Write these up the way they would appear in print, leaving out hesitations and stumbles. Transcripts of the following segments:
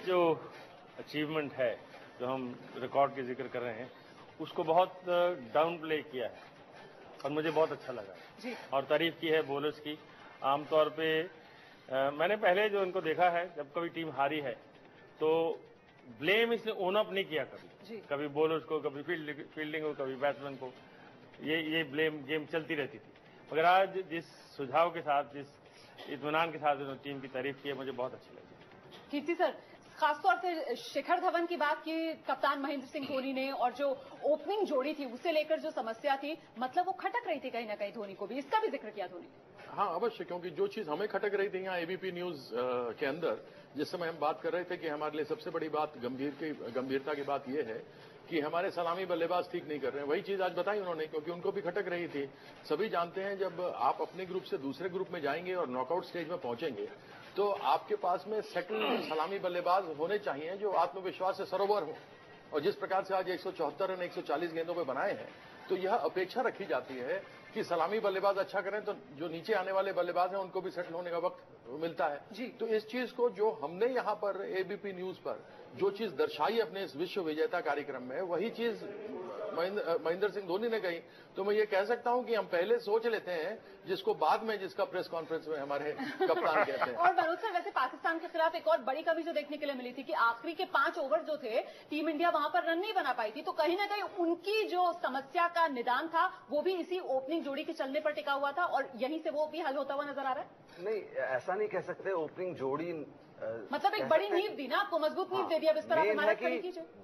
जो अचीवमेंट है, जो हम रिकॉर्ड के जिक्र कर रहे हैं, उसको बहुत डाउन प्ले किया है और मुझे बहुत अच्छा लगा जी। और तारीफ की है बॉलर्स की। आमतौर पे मैंने पहले जो इनको देखा है, जब कभी टीम हारी है तो ब्लेम इसने ओन अप नहीं किया कभी बॉलर्स को, कभी फील्डिंग को, कभी बैट्समैन को, ये ब्लेम गेम चलती रहती थी। मगर आज जिस सुझाव के साथ, जिस इत्मीनान के साथ उन्होंने टीम की तारीफ की है, मुझे बहुत अच्छी लगी। कीर्ति सर, खासतौर से शिखर धवन की बात की कप्तान महेंद्र सिंह धोनी ने, और जो ओपनिंग जोड़ी थी उसे लेकर जो समस्या थी, मतलब वो खटक रही थी कहीं ना कहीं धोनी को भी, इसका भी जिक्र किया धोनी ने। हाँ अवश्य, क्योंकि जो चीज हमें खटक रही थी यहाँ एबीपी न्यूज के अंदर, जिस समय हम बात कर रहे थे कि हमारे लिए सबसे बड़ी बात गंभीरता की बात यह है कि हमारे सलामी बल्लेबाज ठीक नहीं कर रहे हैं। वही चीज आज बताई उन्होंने, क्योंकि उनको भी खटक रही थी। सभी जानते हैं जब आप अपने ग्रुप से दूसरे ग्रुप में जाएंगे और नॉकआउट स्टेज में पहुंचेंगे तो आपके पास में सेटल सलामी बल्लेबाज होने चाहिए जो आत्मविश्वास से सरोवर हो। और जिस प्रकार से आज 174 रन 140 गेंदों पे बनाए हैं, तो यह अपेक्षा रखी जाती है कि सलामी बल्लेबाज अच्छा करें तो जो नीचे आने वाले बल्लेबाज हैं उनको भी सेटल होने का वक्त मिलता है जी। तो इस चीज को जो हमने यहाँ पर एबीपी न्यूज पर जो चीज दर्शाई अपने इस विश्व विजेता कार्यक्रम में, वही चीज महेंद्र सिंह धोनी ने कही। तो मैं ये कह सकता हूं कि हम पहले सोच लेते हैं जिसको बाद में, जिसका प्रेस कॉन्फ्रेंस में हमारे कप्तान कहते हैं। और मनोज सर, वैसे पाकिस्तान के खिलाफ एक और बड़ी कमी जो देखने के लिए मिली थी कि आखिरी के 5 ओवर जो थे, टीम इंडिया वहां पर रन नहीं बना पाई थी। तो कहीं ना कहीं उनकी जो समस्या का निदान था वो भी इसी ओपनिंग जोड़ी के चलने पर टिका हुआ था, और यहीं से वो भी हल होता हुआ नजर आ रहा है। नहीं, ऐसा नहीं कह सकते। ओपनिंग जोड़ी मतलब एक बड़ी नींव दी ना आपको, मजबूत नींव दे दी। अब इस तरह हमारा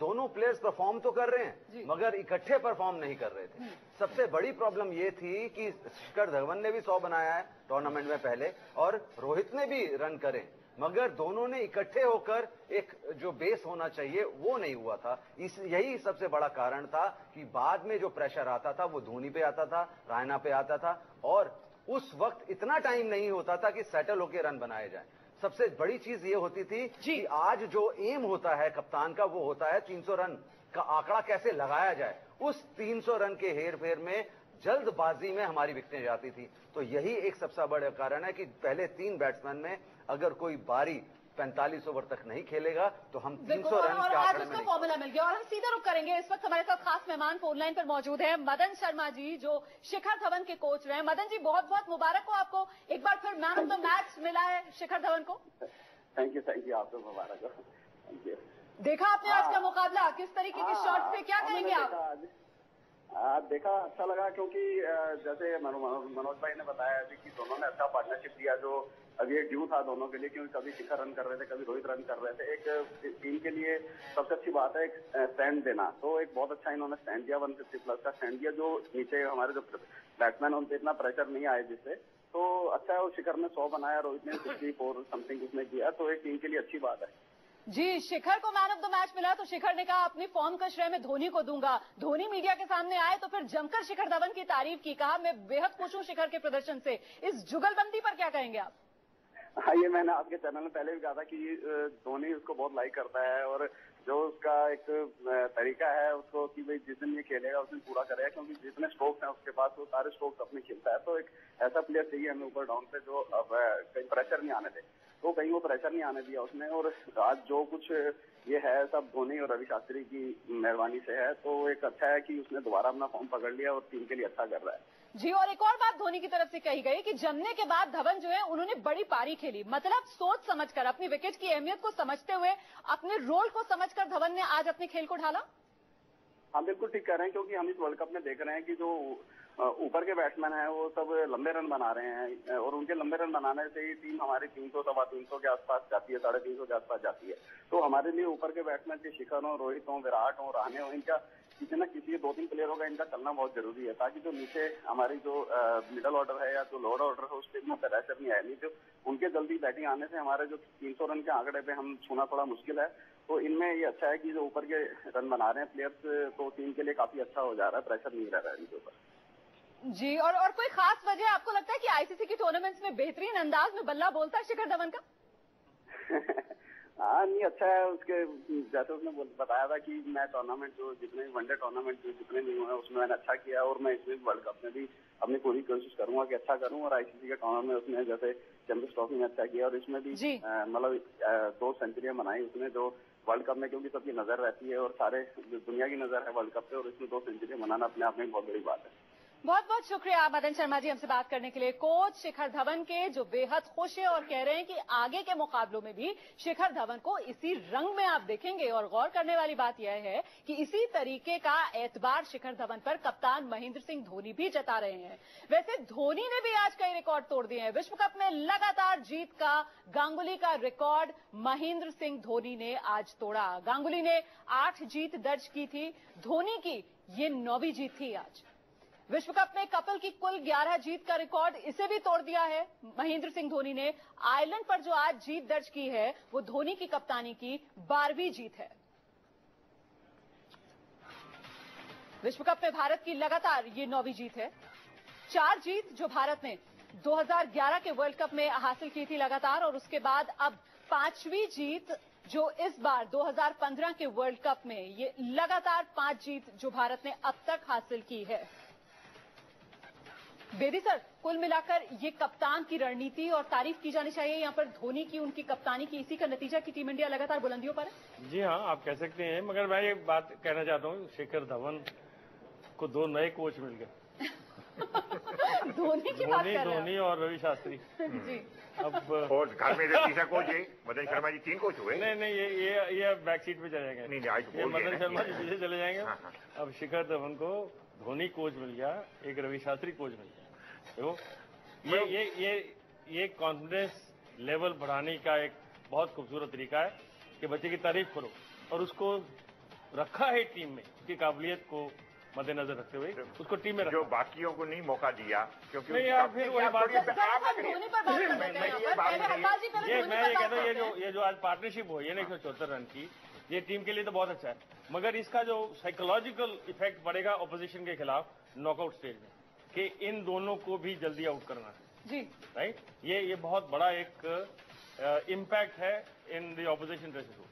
दोनों प्लेयर्स परफॉर्म तो कर रहे हैं मगर इकट्ठे परफॉर्म नहीं कर रहे थे। सबसे बड़ी प्रॉब्लम ये थी कि शिखर धवन ने भी 100 बनाया है टूर्नामेंट में पहले, और रोहित ने भी रन करे, मगर दोनों ने इकट्ठे होकर एक जो बेस होना चाहिए वो नहीं हुआ था। यही सबसे बड़ा कारण था कि बाद में जो प्रेशर आता था वो धोनी पे आता था, रायना पे आता था, और उस वक्त इतना टाइम नहीं होता था कि सेटल होकर रन बनाए जाए। सबसे बड़ी चीज ये होती थी कि आज जो एम होता है कप्तान का, वो होता है 300 रन का आंकड़ा कैसे लगाया जाए। उस 300 रन के हेर फेर में, जल्दबाजी में हमारी विकेटें जाती थी। तो यही एक सबसे बड़ा कारण है कि पहले 3 बैट्समैन में अगर कोई बारी 45 ओवर तक नहीं खेलेगा तो हम 300 रन के आंकड़े में फॉर्मूला मिल गया। और हम सीधा रुक करेंगे, इस वक्त हमारे साथ खास मेहमान फोन लाइन पर मौजूद है मदन शर्मा जी, जो शिखर धवन के कोच रहे हैं। मदन जी, बहुत बहुत मुबारक हो आपको, एक बार फिर मैन ऑफ द मैच मिला है शिखर धवन को। थैंक यू, आपको मुबारक हो। Thank you. देखा आपने आज का मुकाबला, किस तरीके के शॉट थे, क्या कहेंगे आप? देखा, अच्छा लगा, क्योंकि जैसे मनोज भाई ने बताया कि दोनों ने अच्छा पार्टनरशिप दिया। जो अभी एक ड्यू था दोनों के लिए, क्योंकि कभी शिखर रन कर रहे थे, कभी रोहित रन कर रहे थे। एक टीम के लिए सबसे अच्छी बात है एक स्टैंड देना, तो एक बहुत अच्छा इन्होंने स्टैंड दिया, 150+ का स्टैंड दिया, जो नीचे हमारे जो बैट्समैन उन पर इतना प्रेशर नहीं आए जिससे। तो अच्छा है, वो शिखर ने 100 बनाया, रोहित ने 64 समथिंग उसने किया, तो एक टीम के लिए अच्छी बात है जी। शिखर को मैन ऑफ द मैच मिला तो शिखर ने कहा अपनी फॉर्म का श्रेय मैं धोनी को दूंगा। धोनी मीडिया के सामने आए तो फिर जमकर शिखर धवन की तारीफ की, कहा मैं बेहद खुश हूं शिखर के प्रदर्शन से। इस जुगलबंदी पर क्या कहेंगे आप? हाँ, ये मैंने आपके चैनल में पहले भी कहा था कि धोनी उसको बहुत लाइक करता है, और जो उसका एक तरीका है उसको कि भाई जिस दिन ये खेलेगा उस दिन पूरा करेगा, क्योंकि जितने स्ट्रोक्स हैं उसके पास वो सारे स्ट्रोक्स अपने खेलता है। तो एक ऐसा प्लेयर चाहिए हमें ऊपर डाउन पे जो अब कहीं प्रेशर नहीं आने दे, तो कहीं वो प्रेशर नहीं आने दिया उसने। और आज जो कुछ ये है सब धोनी और रवि शास्त्री की मेहरबानी से है, तो एक अच्छा है कि उसने दोबारा अपना फॉर्म पकड़ लिया और टीम के लिए अच्छा कर रहा है जी। और एक और बात धोनी की तरफ से कही गई कि जमने के बाद धवन जो है उन्होंने बड़ी पारी खेली, मतलब सोच समझकर, अपनी विकेट की अहमियत को समझते हुए, अपने रोल को समझकर धवन ने आज अपने खेल को ढाला। हाँ, बिल्कुल ठीक कह रहे हैं, क्योंकि हम इस वर्ल्ड कप में देख रहे हैं कि जो ऊपर के बैट्समैन हैं वो सब लंबे रन बना रहे हैं, और उनके लंबे रन बनाने से ही टीम हमारी 300 सवा 300 के आसपास जाती है, 350 के आसपास जाती है। तो हमारे लिए ऊपर के बैट्समैन के शिखर हो, रोहित हो, विराट हो, रहाणे हो, इनका किसी न किसी 2-3 प्लेयरों का इनका चलना बहुत जरूरी है, ताकि जो नीचे हमारी जो मिडल ऑर्डर है या जो लोअर ऑर्डर है उस पर इतना प्रेशर नहीं आए। नहीं तो उनके जल्दी बैटिंग आने से हमारे जो 300 रन के आंकड़े पे हम छूना थोड़ा मुश्किल है। तो इनमें ये अच्छा है कि जो ऊपर के रन बना रहे हैं प्लेयर्स, तो टीम के लिए काफी अच्छा हो जा रहा है, प्रेशर नहीं रह रहा है इनके ऊपर जी। और कोई खास वजह आपको लगता है कि आईसीसी की टूर्नामेंट्स में बेहतरीन अंदाज में बल्ला बोलता है शिखर धवन का? हाँ नहीं अच्छा है। उसके जैसे उसने बताया था कि मैं टूर्नामेंट जो जितने वनडे टूर्नामेंट जितने भी हुए हैं उसमें मैंने अच्छा किया और मैं इसमें वर्ल्ड कप में भी अपनी पूरी कोशिश करूंगा कि अच्छा करूं। और आईसीसी के टूर्नामेंट में उसने जैसे चैंपियंस ट्रॉफी में अच्छा किया और इसमें भी मतलब 2 सेंचुरियां बनाई उसने, जो वर्ल्ड कप में क्योंकि सबकी नजर रहती है और सारे दुनिया की नजर है वर्ल्ड कप पे, और इसमें 2 सेंचुरियां बनाना अपने आप में बहुत बड़ी बात है। बहुत बहुत शुक्रिया मदन शर्मा जी हमसे बात करने के लिए। कोच शिखर धवन के जो बेहद खुश है और कह रहे हैं कि आगे के मुकाबलों में भी शिखर धवन को इसी रंग में आप देखेंगे। और गौर करने वाली बात यह है कि इसी तरीके का एतबार शिखर धवन पर कप्तान महेंद्र सिंह धोनी भी जता रहे हैं। वैसे धोनी ने भी आज कई रिकॉर्ड तोड़ दिए हैं। विश्व कप में लगातार जीत का गांगुली का रिकॉर्ड महेंद्र सिंह धोनी ने आज तोड़ा। गांगुली ने 8 जीत दर्ज की थी, धोनी की ये 9वीं जीत थी। आज विश्व कप में कपिल की कुल 11 जीत का रिकॉर्ड इसे भी तोड़ दिया है महेंद्र सिंह धोनी ने। आयरलैंड पर जो आज जीत दर्ज की है वो धोनी की कप्तानी की 12वीं जीत है। विश्व कप में भारत की लगातार ये 9वीं जीत है। 4 जीत जो भारत ने 2011 के वर्ल्ड कप में हासिल की थी लगातार, और उसके बाद अब 5वीं जीत जो इस बार 2015 के वर्ल्ड कप में, ये लगातार 5 जीत जो भारत ने अब तक हासिल की है। बेदी सर, कुल मिलाकर ये कप्तान की रणनीति और तारीफ की जानी चाहिए यहाँ पर धोनी की, उनकी कप्तानी की, इसी का नतीजा कि टीम इंडिया लगातार बुलंदियों पर है। जी हाँ, आप कह सकते हैं, मगर मैं ये बात कहना चाहता हूँ, शिखर धवन को 2 नए कोच मिल गए। धोनी की बात कर रहे हैं। धोनी और रवि शास्त्री जी। अब और घर में जो तीसरा कोच है मदन शर्मा जी, 3 कोच हुए। नहीं, ये बैक सीट पे चले जाएंगे। नहीं, आज ये मदन शर्मा जी पीछे चले जाएंगे। हाँ। अब शिखर धवन को धोनी कोच मिल गया, एक रवि शास्त्री कोच मिल गया। देखो ये कॉन्फिडेंस लेवल बढ़ाने का एक बहुत खूबसूरत तरीका है कि बच्चे की तारीफ करो और उसको रखा है टीम में, उसकी काबिलियत को मद्देनजर रखते हुए उसको टीम में रखा। जो बाकियों को नहीं मौका दिया, क्योंकि नहीं यार, फिर वही बात धोनी पर बात ये मैं ये कहता हूँ, ये जो आज पार्टनरशिप हुई है ना 174 रन की, ये टीम के लिए तो बहुत अच्छा है, मगर इसका जो साइकोलॉजिकल इफेक्ट पड़ेगा ऑपोजिशन के खिलाफ नॉकआउट स्टेज में, कि इन दोनों को भी जल्दी आउट करना है जी, राइट। ये बहुत बड़ा एक इम्पैक्ट है इन द ऑपोजिशन ड्रेसेस।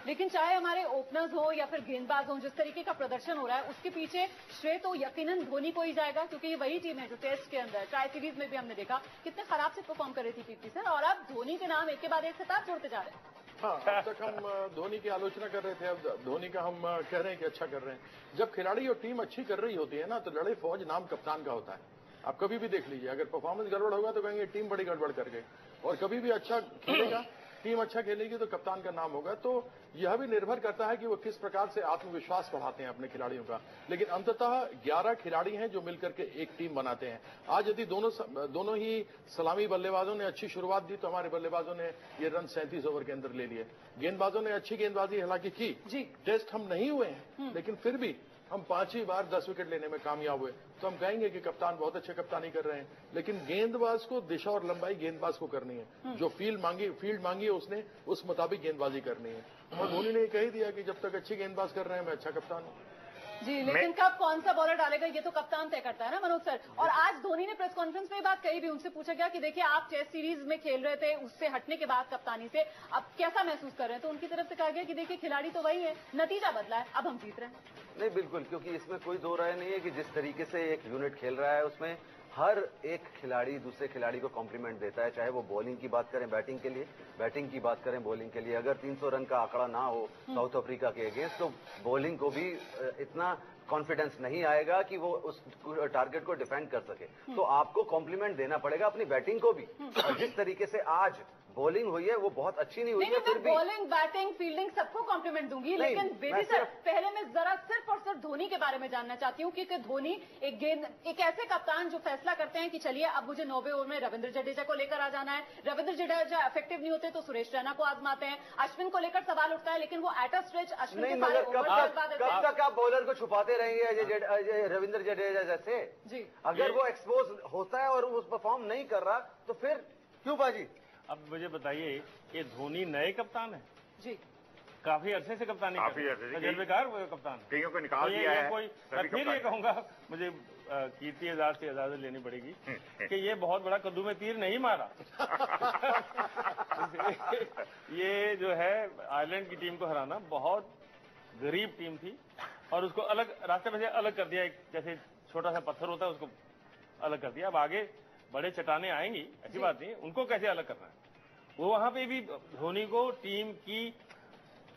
लेकिन चाहे हमारे ओपनर्स हो या फिर गेंदबाज हो, जिस तरीके का प्रदर्शन हो रहा है उसके पीछे श्रेय तो यकीनन धोनी को ही जाएगा, क्योंकि ये वही टीम है जो टेस्ट के अंदर, ट्राई सीरीज में भी हमने देखा कितने खराब से परफॉर्म कर रही थी पीपी सर, और अब धोनी के नाम एक के बाद एक खिताब जोड़ते जा रहे हैं। हाँ, अब तक हम धोनी की आलोचना कर रहे थे, अब धोनी का हम कह रहे हैं कि अच्छा कर रहे हैं। जब खिलाड़ी और टीम अच्छी कर रही होती है ना, तो लड़े फौज नाम कप्तान का होता है। आप कभी भी देख लीजिए, अगर परफॉर्मेंस गड़बड़ होगा तो कहेंगे टीम बड़ी गड़बड़ कर गई, और कभी भी अच्छा खेलेगा, टीम अच्छा खेलेगी तो कप्तान का नाम होगा। तो यह भी निर्भर करता है कि वो किस प्रकार से आत्मविश्वास बढ़ाते हैं अपने खिलाड़ियों का। लेकिन अंततः 11 खिलाड़ी हैं जो मिलकर के एक टीम बनाते हैं। आज यदि दोनों ही सलामी बल्लेबाजों ने अच्छी शुरुआत दी तो हमारे बल्लेबाजों ने ये रन 37 ओवर के अंदर ले लिए। गेंदबाजों ने अच्छी गेंदबाजी हालांकि की जी, टेस्ट हम नहीं हुए हैं, लेकिन फिर भी हम 5 बार 10 विकेट लेने में कामयाब हुए, तो हम कहेंगे कि कप्तान बहुत अच्छे कप्तानी कर रहे हैं। लेकिन गेंदबाज को दिशा और लंबाई गेंदबाज को करनी है, जो फील्ड मांगी है उसने, उस मुताबिक गेंदबाजी करनी है। और धोनी ने कह दिया कि जब तक अच्छी गेंदबाज कर रहे हैं मैं अच्छा कप्तान हूं जी। लेकिन कब कौन सा बॉलर डालेगा ये तो कप्तान तय करता है ना मनोज सर। और आज धोनी ने प्रेस कॉन्फ्रेंस में बात कही भी, उनसे पूछा गया कि देखिए आप टेस्ट सीरीज में खेल रहे थे, उससे हटने के बाद कप्तानी से अब कैसा महसूस कर रहे हैं, तो उनकी तरफ से कहा गया कि देखिए खिलाड़ी तो वही है, नतीजा बदला है, अब हम जीत रहे हैं। नहीं बिल्कुल, क्योंकि इसमें कोई दो राय नहीं है कि जिस तरीके से एक यूनिट खेल रहा है उसमें हर एक खिलाड़ी दूसरे खिलाड़ी को कॉम्प्लीमेंट देता है, चाहे वो बॉलिंग की बात करें बैटिंग के लिए, बैटिंग की बात करें बॉलिंग के लिए। अगर 300 रन का आंकड़ा ना हो साउथ अफ्रीका के अगेंस्ट, तो बॉलिंग को भी इतना कॉन्फिडेंस नहीं आएगा कि वो उस टारगेट को डिफेंड कर सके। तो आपको कॉम्प्लीमेंट देना पड़ेगा अपनी बैटिंग को भी, और जिस तरीके से आज बॉलिंग हुई है वो बहुत अच्छी नहीं हुई है, फिर भी बॉलिंग, बैटिंग, फील्डिंग सबको कॉम्प्लीमेंट दूंगी। लेकिन बेदी सर, पहले मैं जरा सिर्फ और सिर्फ धोनी के बारे में जानना चाहती हूँ, क्योंकि धोनी एक ऐसे कप्तान जो फैसला करते हैं कि चलिए अब मुझे 90 ओवर में रविंद्र जडेजा को लेकर आ जाना है, रविंद्र जडेजा इफेक्टिव नहीं होते तो सुरेश रैना को आजमाते हैं, अश्विन को लेकर सवाल उठता है, लेकिन वो एट अ स्ट्रेच अश्विन के सारे कब तक आप बॉलर को छुपाते रहेंगे रविंद्र जडेजा जैसे जी। अगर वो एक्सपोज होता है और वो परफॉर्म नहीं कर रहा तो फिर क्यों बाजी। अब मुझे बताइए कि धोनी नए कप्तान है जी, काफी अरसे से कप्तानी काफी अरसे से तजर्बेकार कप्तान, कईयों को निकाल दिया है। मैं फिर ये कहूंगा, मुझे कीर्ति एजाज से इजाजत लेनी पड़ेगी कि ये बहुत बड़ा कद्दू में तीर नहीं मारा। ये जो है आयरलैंड की टीम को हराना बहुत गरीब टीम थी और उसको अलग रास्ते में से अलग कर दिया। जैसे छोटा सा पत्थर होता है उसको अलग कर दिया। अब आगे बड़े चट्टाने आएंगी, ऐसी बात नहीं, उनको कैसे अलग करना है वो वहां पे भी धोनी को टीम की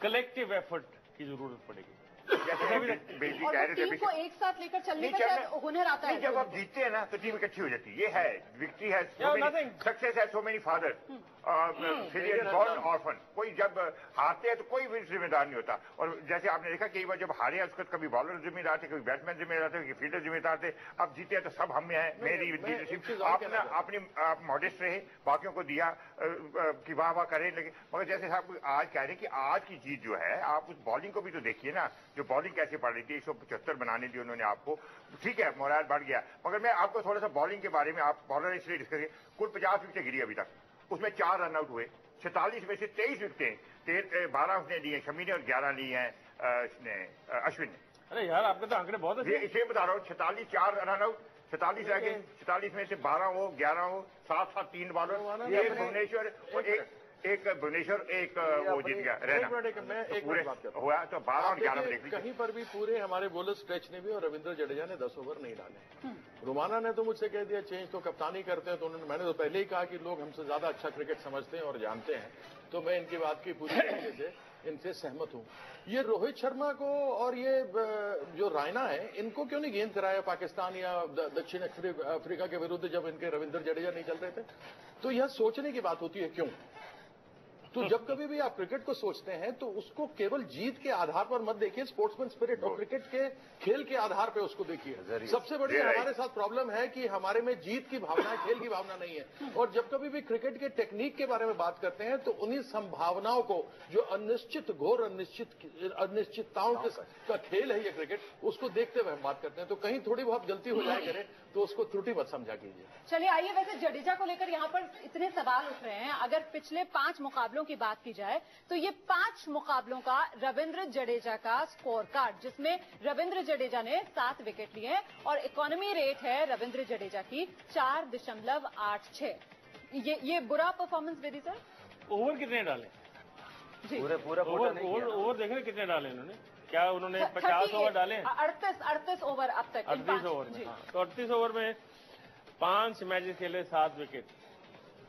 कलेक्टिव एफर्ट की जरूरत पड़ेगी। टीम को एक साथ लेकर चलने का शायद हुनर आता है। जब आप जीतते हैं ना तो टीम इकट्ठी हो जाती है। ये है विक्ट्री है, सक्सेस है, so many father born orphan. कोई जब हारते हैं तो कोई भी जिम्मेदार नहीं होता। और जैसे आपने देखा कई बार जब हारे उसके कभी बॉलर जिम्मेदार थे, कभी बैट्समैन जिम्मेदार थे, कभी फील्डर जिम्मेदार थे। अब जीते हैं तो सब हम में है, मेरी लीडरशिप। आपने अपनी मॉडेस्ट रहे, बाकियों को दिया कि वाह वाह करें। लेकिन मगर जैसे साहब आज कह रहे हैं कि आज की जीत जो है, आप उस बॉलिंग को भी तो देखिए ना, जो बॉलिंग कैसे पड़ रही थी। 175 बनाने दी उन्होंने आपको, ठीक है मोराल बढ़ गया। मगर मैं आपको थोड़ा सा बॉलिंग के बारे में, आप बॉलर इसलिए डिस्कस करिए। कुल 50 विकेटें गिरी अभी तक, उसमें 4 रन आउट हुए। 46 में से 23 विकेटें 12 उसने ली है शमी ने और 11 ली हैं अश्विन ने। अरे यार आपके तो आंकड़े बहुत अच्छे। इसे बता रहा हूँ, 46 4 रन आउट, 46 रह गए। 46 में से 12 हो, 11 हो, 7-7 3 बॉलर, एक भुवनेश्वर और एक भुवनेश्वर, एक वो जीत गया रहना। मैं एक बात करता हुआ तो 12 और 11 में कहीं पर भी पूरे हमारे बॉलर स्ट्रेच ने भी और रविंद्र जडेजा ने 10 ओवर नहीं डाले। रुमाना ने तो मुझसे कह दिया चेंज तो कप्तानी करते हैं, तो उन्होंने, मैंने तो पहले ही कहा कि लोग हमसे ज्यादा अच्छा क्रिकेट समझते हैं और जानते हैं, तो मैं इनकी बात की पूरी तरीके से इनसे सहमत हूं। ये रोहित शर्मा को और ये जो रायना है, इनको क्यों नहीं गेंद कराया पाकिस्तान या दक्षिण अफ्रीका के विरुद्ध जब इनके रविंद्र जडेजा नहीं चल रहे थे? तो यह सोचने की बात होती है क्यों। तो जब कभी भी आप क्रिकेट को सोचते हैं तो उसको केवल जीत के आधार पर मत देखिए, स्पोर्ट्समैन स्पिरिट और क्रिकेट के खेल के आधार पर उसको देखिए। सबसे बड़ी हमारे साथ प्रॉब्लम है कि हमारे में जीत की भावना है, खेल की भावना नहीं है। और जब कभी भी क्रिकेट के टेक्निक के बारे में बात करते हैं तो उन्हीं संभावनाओं को, जो अनिश्चित घोर अनिश्चितताओं का खेल है ये क्रिकेट, उसको देखते हुए हम बात करते हैं। तो कहीं थोड़ी बहुत गलती हो जाए करे तो उसको त्रुटि मत समझा कीजिए। चलिए आइए, वैसे जडेजा को लेकर यहाँ पर इतने सवाल उठ रहे हैं। अगर पिछले 5 मुकाबलों की बात की जाए तो ये 5 मुकाबलों का रविंद्र जडेजा का स्कोर कार्ड, जिसमें रविंद्र जडेजा ने 7 विकेट लिए हैं और इकोनॉमी रेट है रविंद्र जडेजा की 4.86। ये बुरा परफॉर्मेंस बेदी सर? ओवर कितने डाले जी, पूरा ओवर देख रहे कितने डाले इन्होंने? क्या उन्होंने 50 ओवर डाले? 38 ओवर अब तक। 38 ओवर में, हाँ। तो 38 ओवर में 5 मैचेस खेले, 7 विकेट।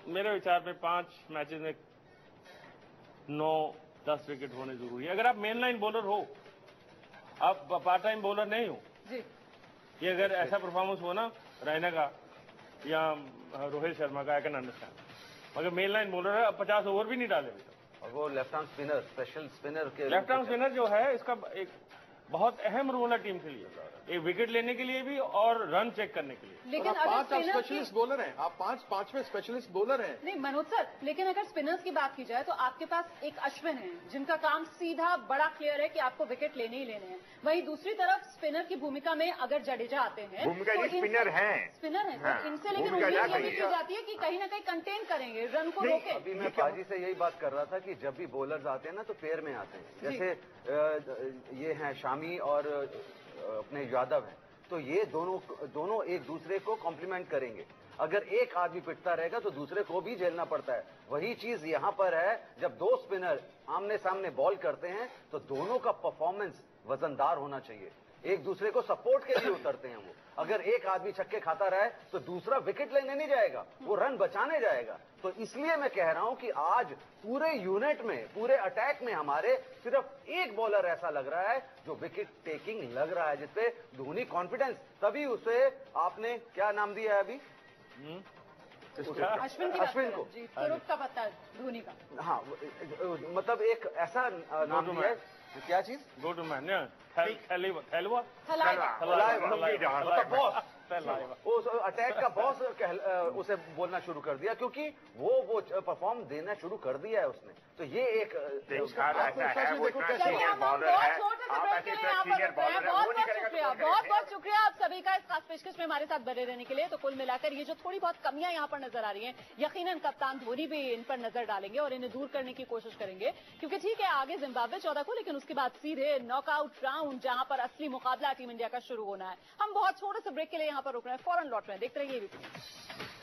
मेरे विचार में 5 मैचेस में 9-10 विकेट होने जरूरी है। अगर आप मेन लाइन बॉलर हो, आप पार्ट टाइम बॉलर नहीं हो जी। ये अगर ऐसा परफॉर्मेंस हो ना रैना का या रोहित शर्मा का, आई कैन अंडरस्टैंड। मगर मेन लाइन बॉलर है, अब 50 ओवर भी नहीं डाले। और वो left arm spinner, special spinner के लेफ्ट आर्म स्पिनर जो है, इसका एक बहुत अहम रोल है टीम के लिए, एक विकेट लेने के लिए भी और रन चेक करने के लिए। लेकिन अगर 5 आप स्पेशलिस्ट बॉलर हैं, आप 5वें स्पेशलिस्ट बॉलर हैं। नहीं मनोज सर, लेकिन अगर स्पिनर्स की बात की जाए तो आपके पास एक अश्विन है जिनका काम सीधा बड़ा क्लियर है कि आपको विकेट लेने ही लेने हैं। वहीं दूसरी तरफ स्पिनर की भूमिका में अगर जडेजा आते हैं, भूमिका तो स्पिनर है, हाँ, इनसे लेकिन उम्मीद ये की जाती है कि कहीं ना कहीं कंटेन करेंगे, रन को रोके। अभी मैं पाजी से यही बात कर रहा था कि जब भी बॉलर्स आते हैं ना तो पेयर में आते हैं। जैसे ये हैं शामी और अपने यादव हैं, तो ये दोनों एक दूसरे को कॉम्प्लीमेंट करेंगे। अगर एक आदमी पिटता रहेगा तो दूसरे को भी झेलना पड़ता है। वही चीज यहां पर है, जब 2 स्पिनर आमने सामने बॉल करते हैं तो दोनों का परफॉर्मेंस वजनदार होना चाहिए। एक दूसरे को सपोर्ट के लिए उतरते हैं वो। अगर एक आदमी छक्के खाता रहे तो दूसरा विकेट लेने नहीं जाएगा, वो रन बचाने जाएगा। तो इसलिए मैं कह रहा हूं कि आज पूरे यूनिट में, पूरे अटैक में हमारे सिर्फ एक बॉलर ऐसा लग रहा है जो विकेट टेकिंग लग रहा है, जिसपे धोनी कॉन्फिडेंस, तभी उसे आपने क्या नाम दिया है अभी? अश्विन को का पता धोनी का। हाँ, मतलब एक ऐसा नाम दिया है। क्या चीज? गो टू मैन, उस अटैक का बॉस उसे बोलना शुरू कर दिया, क्योंकि वो परफॉर्म देना शुरू कर दिया है उसने। तो ये एक बॉलर है। से ब्रेक के लिए यहाँ पर रुक रहे हैं। बहुत बहुत शुक्रिया आप सभी का इस खास पेशकश में हमारे साथ बने रहने के लिए। तो कुल मिलाकर ये जो थोड़ी बहुत कमियां यहाँ पर नजर आ रही हैं, यकीनन कप्तान धोनी भी इन पर नजर डालेंगे और इन्हें दूर करने की कोशिश करेंगे, क्योंकि ठीक है आगे जिम्बाब्वे 14 को, लेकिन उसके बाद सीधे नॉकआउट राउंड जहां पर असली मुकाबला टीम इंडिया का शुरू होना है। हम बहुत छोटे से ब्रेक के लिए यहाँ पर रुक रहे हैं, फौरन लौट रहे हैं, देखते रहिए एबीपी।